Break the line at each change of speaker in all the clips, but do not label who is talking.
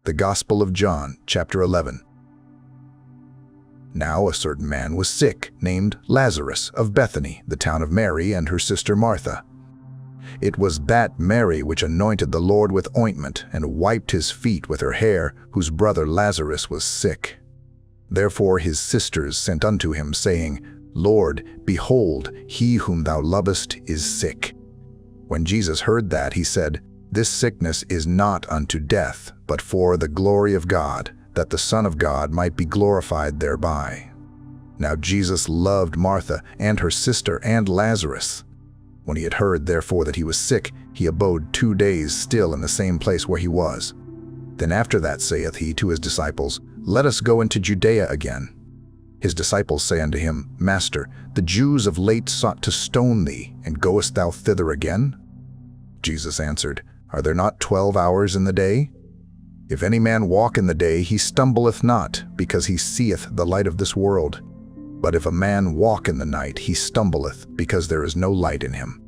The Gospel of John, chapter 11. Now a certain man was sick, named Lazarus, of Bethany, the town of Mary and her sister Martha. It was that Mary which anointed the Lord with ointment and wiped his feet with her hair, whose brother Lazarus was sick. Therefore his sisters sent unto him, saying, Lord, behold, he whom thou lovest is sick. When Jesus heard that, he said, This sickness is not unto death, but for the glory of God, that the Son of God might be glorified thereby. Now Jesus loved Martha and her sister and Lazarus. When he had heard therefore that he was sick, he abode 2 days still in the same place where he was. Then after that saith he to his disciples, Let us go into Judea again. His disciples say unto him, Master, the Jews of late sought to stone thee, and goest thou thither again? Jesus answered, Are there not 12 hours in the day? If any man walk in the day, he stumbleth not, because he seeth the light of this world. But if a man walk in the night, he stumbleth, because there is no light in him.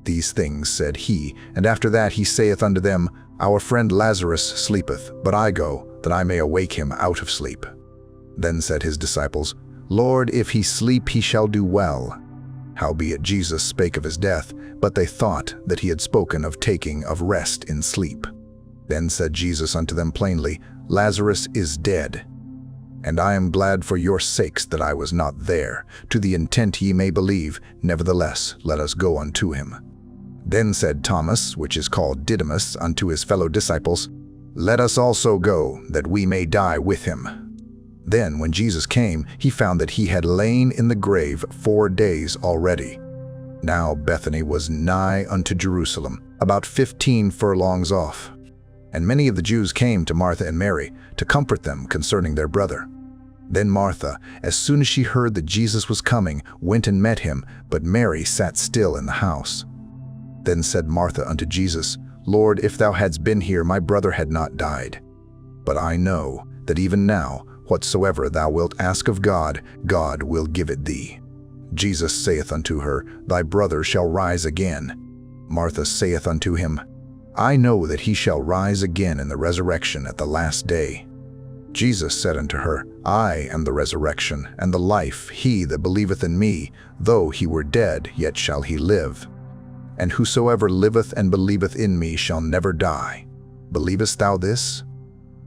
These things said he, and after that he saith unto them, Our friend Lazarus sleepeth, but I go, that I may awake him out of sleep. Then said his disciples, Lord, if he sleep, he shall do well. Howbeit Jesus spake of his death, but they thought that he had spoken of taking of rest in sleep. Then said Jesus unto them plainly, Lazarus is dead. And I am glad for your sakes that I was not there, to the intent ye may believe. Nevertheless, let us go unto him. Then said Thomas, which is called Didymus, unto his fellow disciples, Let us also go, that we may die with him. Then when Jesus came, he found that he had lain in the grave 4 days already. Now Bethany was nigh unto Jerusalem, about 15 furlongs off. And many of the Jews came to Martha and Mary to comfort them concerning their brother. Then Martha, as soon as she heard that Jesus was coming, went and met him, but Mary sat still in the house. Then said Martha unto Jesus, Lord, if thou hadst been here, my brother had not died. But I know that even now, whatsoever thou wilt ask of God, God will give it thee. Jesus saith unto her, Thy brother shall rise again. Martha saith unto him, I know that he shall rise again in the resurrection at the last day. Jesus said unto her, I am the resurrection and the life. He that believeth in me, though he were dead, yet shall he live. And whosoever liveth and believeth in me shall never die. Believest thou this?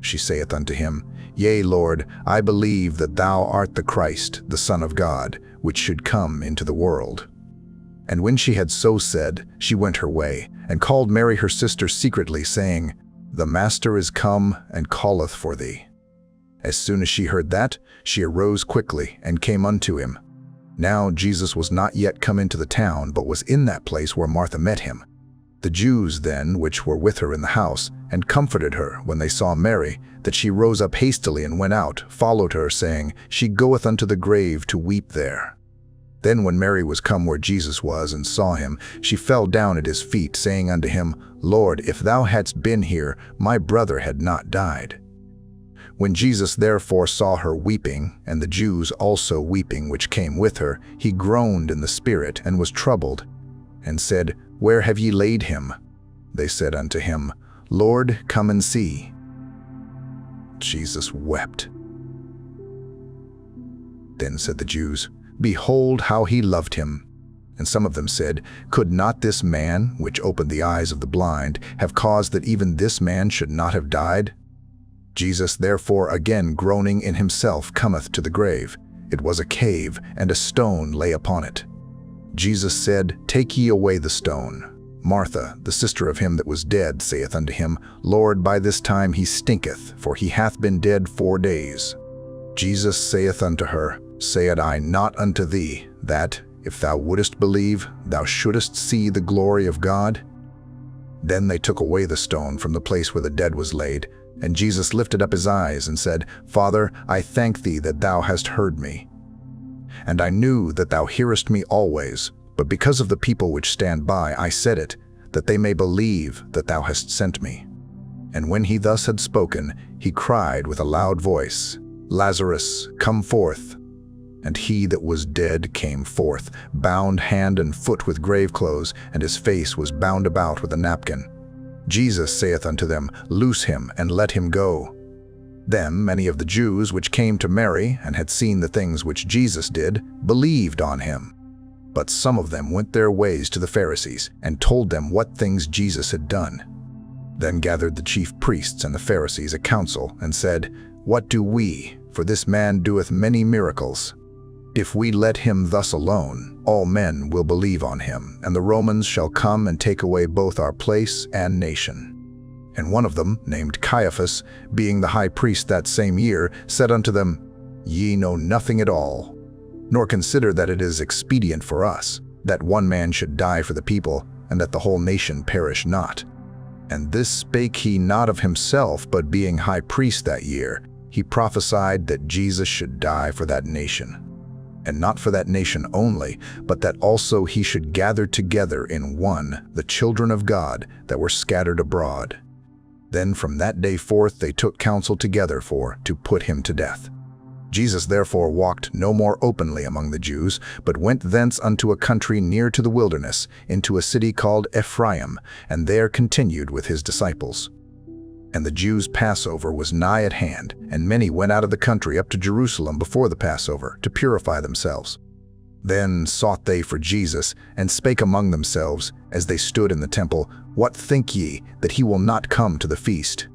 She saith unto him, Yea, Lord, I believe that thou art the Christ, the Son of God, which should come into the world. And when she had so said, she went her way, and called Mary her sister secretly, saying, The Master is come, and calleth for thee. As soon as she heard that, she arose quickly, and came unto him. Now Jesus was not yet come into the town, but was in that place where Martha met him. The Jews then, which were with her in the house, and comforted her when they saw Mary, that she rose up hastily and went out, followed her, saying, She goeth unto the grave to weep there. Then when Mary was come where Jesus was, and saw him, she fell down at his feet, saying unto him, Lord, if thou hadst been here, my brother had not died. When Jesus therefore saw her weeping, and the Jews also weeping which came with her, he groaned in the spirit, and was troubled, and said, Where have ye laid him? They said unto him, Lord, come and see. Jesus wept. Then said the Jews, Behold how he loved him. And some of them said, Could not this man, which opened the eyes of the blind, have caused that even this man should not have died? Jesus therefore again groaning in himself cometh to the grave. It was a cave, and a stone lay upon it. Jesus said, Take ye away the stone. Martha, the sister of him that was dead, saith unto him, Lord, by this time he stinketh, for he hath been dead 4 days. Jesus saith unto her, Said I not unto thee, that, if thou wouldest believe, thou shouldest see the glory of God? Then they took away the stone from the place where the dead was laid, and Jesus lifted up his eyes, and said, Father, I thank thee that thou hast heard me. And I knew that thou hearest me always, but because of the people which stand by I said it, that they may believe that thou hast sent me. And when he thus had spoken, he cried with a loud voice, Lazarus, come forth. And he that was dead came forth, bound hand and foot with grave clothes, and his face was bound about with a napkin. Jesus saith unto them, Loose him, and let him go. Then many of the Jews which came to Mary and had seen the things which Jesus did believed on him. But some of them went their ways to the Pharisees and told them what things Jesus had done. Then gathered the chief priests and the Pharisees a council and said, "What do we? For this man doeth many miracles. If we let him thus alone, all men will believe on him, and the Romans shall come and take away both our place and nation." And one of them, named Caiaphas, being the high priest that same year, said unto them, "Ye know nothing at all, nor consider that it is expedient for us, that one man should die for the people, and that the whole nation perish not." And this spake he not of himself, but being high priest that year, he prophesied that Jesus should die for that nation. And not for that nation only, but that also he should gather together in one the children of God that were scattered abroad. Then from that day forth they took counsel together to put him to death. Jesus therefore walked no more openly among the Jews, but went thence unto a country near to the wilderness, into a city called Ephraim, and there continued with his disciples. And the Jews' Passover was nigh at hand, and many went out of the country up to Jerusalem before the Passover, to purify themselves. Then sought they for Jesus, and spake among themselves, as they stood in the temple, "What think ye, that he will not come to the feast?"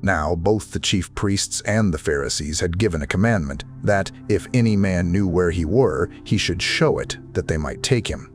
Now both the chief priests and the Pharisees had given a commandment, that, if any man knew where he were, he should show it, that they might take him.